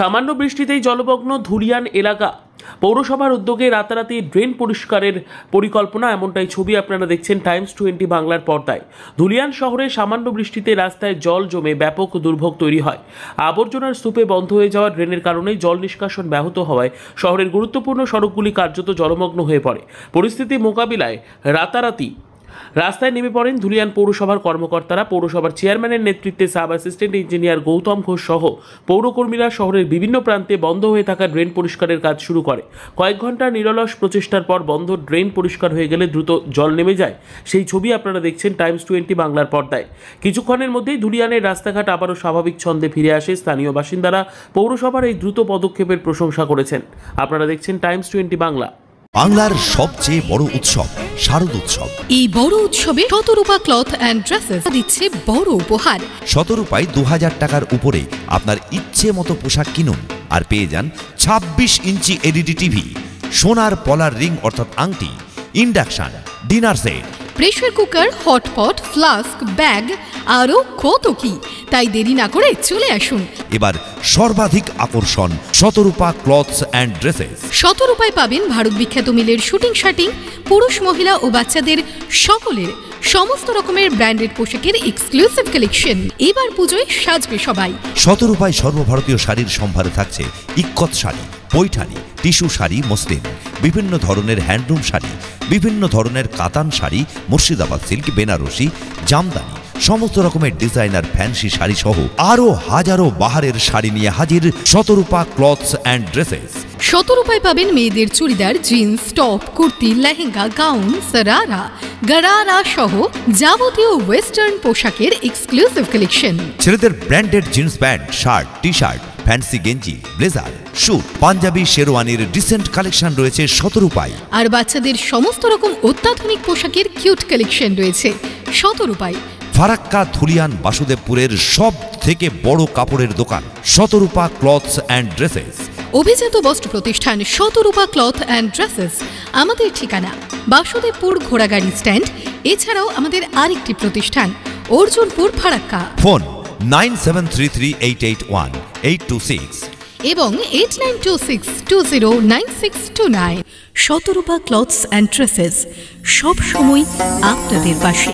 সামান্য বৃষ্টিতেই জলমগ্ন ধুলিয়ান এলাকা। পৌরসভার উদ্যোগে রাতারাতি ড্রেন পরিষ্কারের পরিকল্পনা, এমনটাই ছবি আপনারা দেখছেন টাইমস 20 বাংলার পর্দায়। ধুলিয়ান শহরে সামান্য বৃষ্টিতে রাস্তায় জল জমে ব্যাপক দুর্ভোগ তৈরি হয়। আবর্জনার স্তূপে বন্ধ হয়ে যাওয়া ড্রেনের কারণেই জল নিষ্কাশন ব্যাহত হওয়ায় শহরের গুরুত্বপূর্ণ সড়কগুলি কার্যত জলমগ্ন হয়ে পড়ে। পরিস্থিতি মোকাবিলায় রাতারাতি রাস্তায় নেমে পড়েন ধুলিয়ান পৌরসভার কর্মকর্তারা। পৌরসভার চেয়ারম্যানের নেতৃত্বে sub assistant engineer Gautam Ghosh সহ পৌরকর্মীরা শহরের বিভিন্ন প্রান্তে বন্ধ হয়ে থাকা ড্রেন পরিষ্কারের কাজ শুরু করে। কয়েক ঘন্টার নিরলস প্রচেষ্টার পর বন্ধ ড্রেন পরিষ্কার হয়ে গেলে দ্রুত জল নেমে যায়। সেই ছবি আপনারা দেখছেন টাইমস 20 বাংলার পর্দায়। কিছুক্ষণের মধ্যেই ধুলিয়ানের রাস্তাঘাট আবারও স্বাভাবিক ছন্দে ফিরে আসে। স্থানীয় বাসিন্দারা পৌরসভার এই দ্রুত পদক্ষেপের প্রশংসা করেছেন। আপনারা দেখছেন টাইমস 20 বাংলা। বাংলার সবচেয়ে বড় উৎসব শারদ উৎসব। এই বড় উৎসবে শতরূপা ক্লথ অ্যান্ড ড্রেসেস দিচ্ছে বড় উপহার। শতরূপায় 2000 টাকার উপরে আপনার ইচ্ছে মতো পোশাক কিনুন আর পেয়ে যান 26 ইঞ্চি এলইডি টিভি, সোনার পলার রিং অর্থাৎ আংটি, induction, dinner set, pressure cooker, hotpot, flask, bag আরও কত কি। তাই দেরি না করে চলে আসুন। এবার সর্বাধিক আকর্ষণ শতরূপা ক্লথস অ্যান্ড ড্রেসেস। শতরূপায় পাবেন ভারত বিখ্যাত মিলের শুটিং শার্টিং, পুরুষ, মহিলা ও বাচ্চাদের সকলের সমস্ত রকমের ব্র্যান্ডেড পোশাকের এক্সক্লুসিভ কালেকশন। এবার পুজোয় সাজবে সবাই। শতরূপায় সর্বভারতীয় শাড়ির সম্ভারে থাকছে ইক্কত শাড়ি, পৈঠানি, টিস্যু শাড়ি, মসলিন, বিভিন্ন ধরনের হ্যান্ডলুম শাড়ি, বিভিন্ন ধরনের কাতান শাড়ি, মুর্শিদাবাদ সিল্ক, বেনারসি, জামদানি, সমস্ত রকমের ডিজাইনার ফ্যান্সি শাড়ি সহ আরো হাজারো বাহারের শাড়ি নিয়ে হাজির শতরূপা ক্লথস অ্যান্ড ড্রেসেস। শতরূপায় পাবেন মেয়েদের churidar, jeans, top, kurti, lehenga, gown, sharara, gharara সহ যাবতীয় ওয়েস্টার্ন পোশাকের এক্সক্লুসিভ কালেকশন। ছেলেদের branded jeans pant, shirt, T shirt, fancy গেঞ্জি, ব্লেজার, স্যুট, পাঞ্জাবি, শেরওয়ানির ডিসেন্ট কালেকশন রয়েছে শতরূপায়। আর বাচ্চাদের সমস্ত রকম অত্যাধুনিক পোশাকের কিউট কালেকশন রয়েছে শতরূপায়। ফারাক্কা, ধুলিয়ান, বাসুদেবপুরের সব থেকে বড় কাপড়ের দোকান শতরূপা ক্লথস অ্যান্ড ড্রেসেস। অভিজাত বস্ত্র প্রতিষ্ঠান শতরূপা ক্লথ অ্যান্ড ড্রেসেস। আমাদের ঠিকানা বাসুদেবপুর ঘোড়াগাড়ি স্ট্যান্ড। এছাড়াও আমাদের আরেকটি প্রতিষ্ঠান অর্জুনপুর, ফারাক্কা। ফোন 9733881826 এবং 8926209629। শতরূপা ক্লথস অ্যান্ড ড্রেসেস সব সময় আপনাদের পাশে।